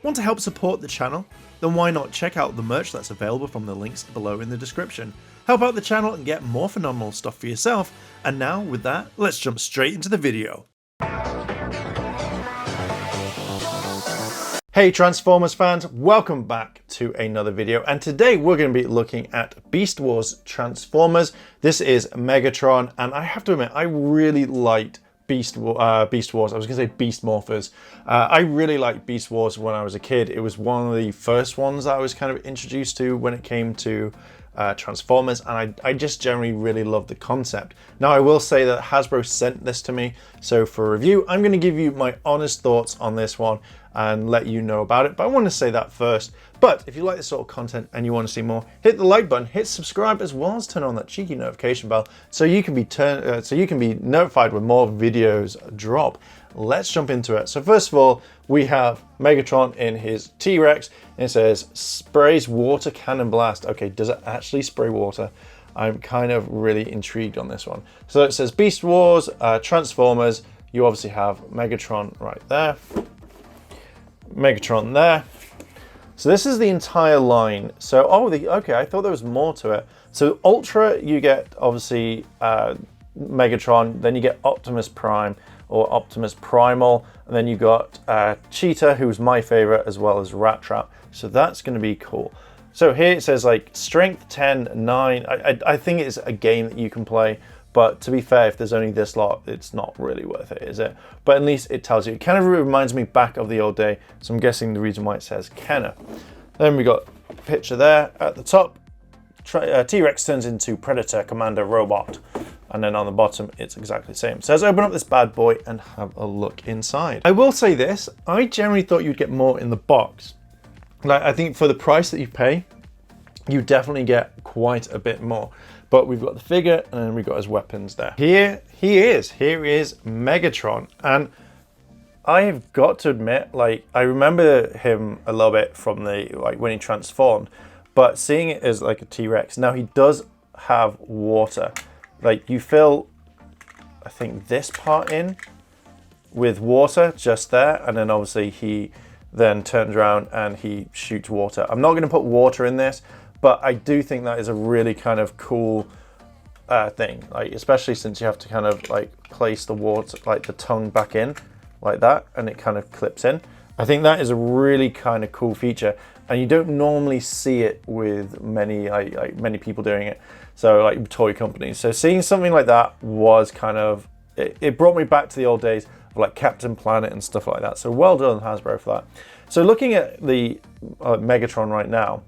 Want to help support the channel? Then why not check out the merch that's available from the links below in the description. Help out the channel and get more phenomenal stuff for yourself. And now, with that, let's jump straight into the video. Hey Transformers fans, welcome back to another video, and today we're going to be looking at Beast Wars Transformers. This is Megatron, and I have to admit, I really liked Beast Wars. I was going to say Beast Morphers. I really liked Beast Wars when I was a kid. It was one of the first ones that I was kind of introduced to when it came to Transformers, and I just generally really loved the concept. Now I will say that Hasbro sent this to me, so for review I'm going to give you my honest thoughts on this one and let you know about it, but I want to say that first. But if you like this sort of content and you want to see more, hit the like button, hit subscribe, as well as turn on that cheeky notification bell so you can be notified when more videos drop. Let's jump into it. So first of all, we have Megatron in his T-Rex, and it says sprays water cannon blast. Okay, does it actually spray water? I'm kind of really intrigued on this one. So it says Beast Wars, Transformers. You obviously have Megatron right there. Megatron there. So this is the entire line. So, okay, I thought there was more to it. So Ultra, you get obviously Megatron, then you get Optimus Prime or Optimus Primal, and then you got Cheetah, who's my favorite, as well as Rat Trap. So that's going to be cool. So here it says like strength 10, 9. I think it's a game that you can play. But to be fair, if there's only this lot, it's not really worth it, is it? But at least it tells you. It kind of reminds me back of the old day, so I'm guessing the reason why it says Kenner. Then we got a picture there at the top. T-Rex turns into Predator Commander Robot. And then on the bottom, it's exactly the same. So let's open up this bad boy and have a look inside. I will say this, I generally thought you'd get more in the box. Like, I think for the price that you pay, you definitely get quite a bit more. But we've got the figure, and then we've got his weapons there. Here he is. Here is Megatron. And I have got to admit, like, I remember him a little bit from the, like, when he transformed, but seeing it as like a T-Rex. Now he does have water. Like, you fill, I think, this part in with water just there, and then obviously he then turns around and he shoots water. I'm not going to put water in this, but I do think that is a really kind of cool thing, like, especially since you have to kind of like place the water, like the tongue back in like that, and it kind of clips in. I think that is a really kind of cool feature, and you don't normally see it with many many people doing it. So like toy companies. So seeing something like that was kind of, it brought me back to the old days of like Captain Planet and stuff like that. So well done Hasbro for that. So looking at the Megatron right now,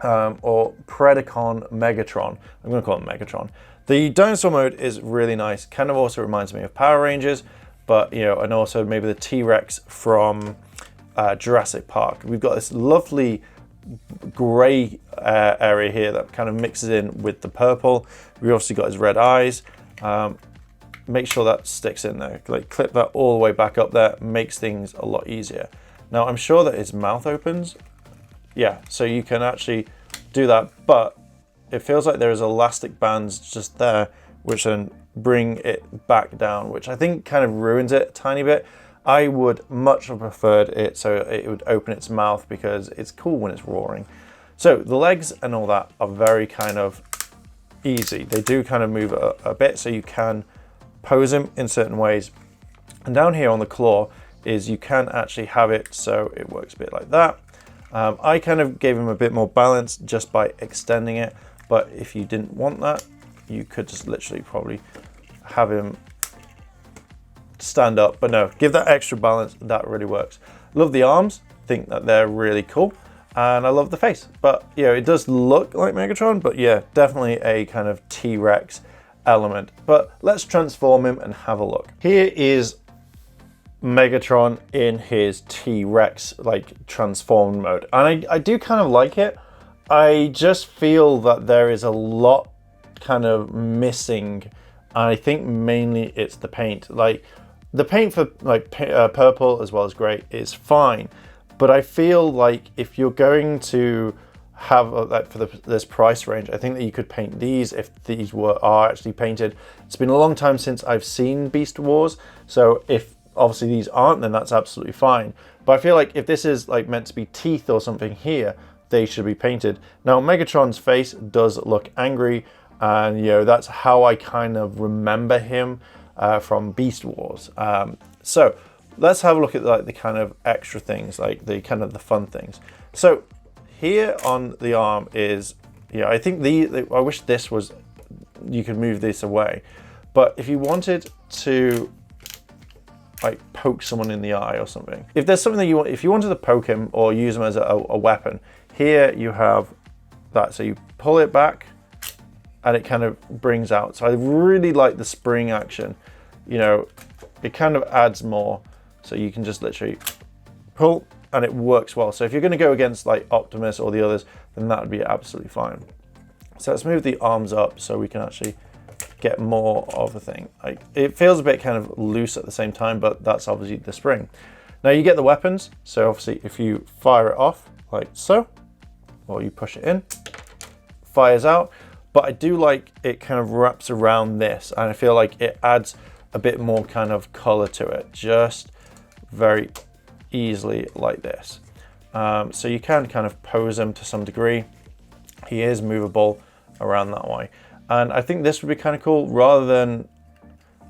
or Predacon Megatron. I'm going to call him Megatron. The dinosaur mode is really nice. Kind of also reminds me of Power Rangers, but you know, and also maybe the T-Rex from Jurassic Park. We've got this lovely grey area here that kind of mixes in with the purple. We've obviously got his red eyes. Make sure that sticks in there. Like, clip that all the way back up there. Makes things a lot easier. Now I'm sure that his mouth opens. Yeah, so you can actually do that, but it feels like there is elastic bands just there, which then bring it back down, which I think kind of ruins it a tiny bit. I would much have preferred it so it would open its mouth, because it's cool when it's roaring. So the legs and all that are very kind of easy. They do kind of move a bit, so you can pose them in certain ways. And down here on the claw is you can actually have it so it works a bit like that. I kind of gave him a bit more balance just by extending it, but if you didn't want that, you could just literally probably have him stand up. But no, give that extra balance, that really works. Love the arms, think that they're really cool, and I love the face. But you know, it does look like Megatron, but yeah, definitely a kind of T-Rex element. But let's transform him and have a look. Here is Megatron in his T-Rex like transformed mode, and I do kind of like it. I just feel that there is a lot kind of missing, and I think mainly it's the paint. Like the paint for like purple as well as grey is fine, but I feel like if you're going to have like for this price range, I think that you could paint these if these are actually painted. It's been a long time since I've seen Beast Wars, so if obviously these aren't, then that's absolutely fine. But I feel like if this is like meant to be teeth or something here, they should be painted. Now Megatron's face does look angry, and you know, that's how I kind of remember him from Beast Wars. So let's have a look at like the kind of extra things, like the kind of the fun things. So here on the arm is, you know, I think I wish this was, you could move this away, but if you wanted to like poke someone in the eye or something, if there's something that you want, if you wanted to poke him or use him as a weapon, here you have that. So you pull it back and it kind of brings out. So I really like the spring action. You know, it kind of adds more. So you can just literally pull and it works well. So if you're going to go against like Optimus or the others, then that would be absolutely fine. So let's move the arms up so we can actually get more of the thing. Like, it feels a bit kind of loose at the same time, but that's obviously the spring. Now you get the weapons. So obviously if you fire it off like so, or you push it in, fires out. But I do like it kind of wraps around this, and I feel like it adds a bit more kind of color to it, just very easily like this. So you can kind of pose him to some degree. He is movable around that way. And I think this would be kind of cool, rather than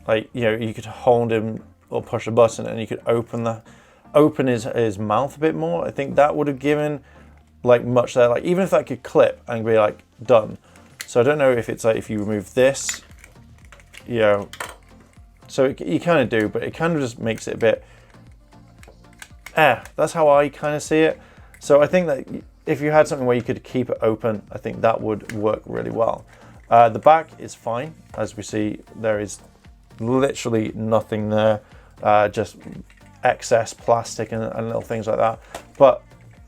like, you know, you could hold him or push a button and you could open his mouth a bit more. I think that would have given like much there, like even if that could clip and be like done. So I don't know if it's like if you remove this, you know, so you kind of do, but it kind of just makes it a bit, that's how I kind of see it. So I think that if you had something where you could keep it open, I think that would work really well. The back is fine. As we see, there is literally nothing there, just excess plastic and little things like that. But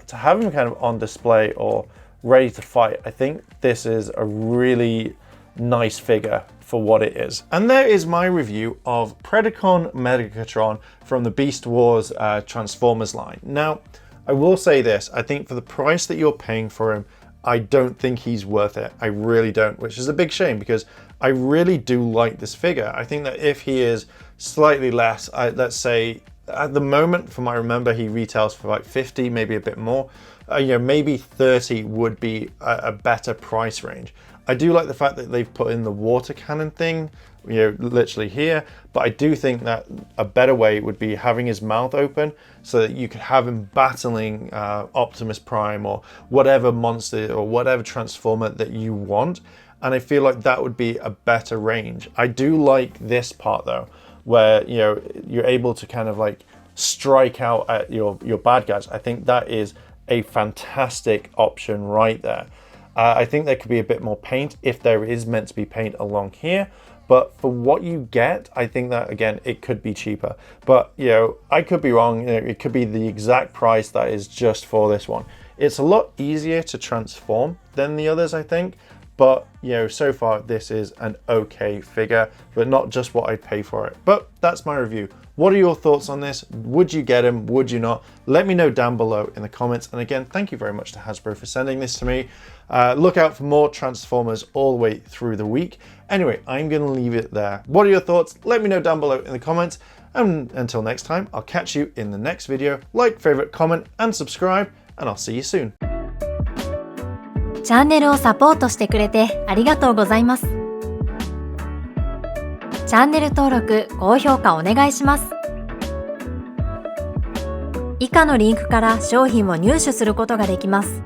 to have him kind of on display or ready to fight, I think this is a really nice figure for what it is. And there is my review of Predacon Megatron from the Beast Wars Transformers line. Now, I will say this, I think for the price that you're paying for him, I don't think he's worth it. I really don't, which is a big shame because I really do like this figure. I think that if he is slightly less, let's say at the moment, from what I remember, he retails for like 50, maybe a bit more. You know, maybe 30 would be a better price range. I do like the fact that they've put in the water cannon thing, you know, literally here, but I do think that a better way would be having his mouth open so that you could have him battling Optimus Prime or whatever monster or whatever transformer that you want. And I feel like that would be a better range. I do like this part though, where, you know, you're able to kind of like strike out at your bad guys. I think that is a fantastic option right there. I think there could be a bit more paint if there is meant to be paint along here, but for what you get, I think that again, it could be cheaper, but you know, I could be wrong. You know, it could be the exact price that is just for this one. It's a lot easier to transform than the others, I think, but you know, so far this is an okay figure, but not just what I'd pay for it. But that's my review. What are your thoughts on this? Would you get him? Would you not? Let me know down below in the comments. And again, thank you very much to Hasbro for sending this to me. Look out for more Transformers all the way through the week. Anyway, I'm going to leave it there. What are your thoughts? Let me know down below in the comments. And until next time, I'll catch you in the next video. Like, favorite, comment, and subscribe, and I'll see you soon. チャンネルをサポートしてくれてありがとうございます。チャンネル登録、高評価お願いします。以下のリンクから商品を入手することができます。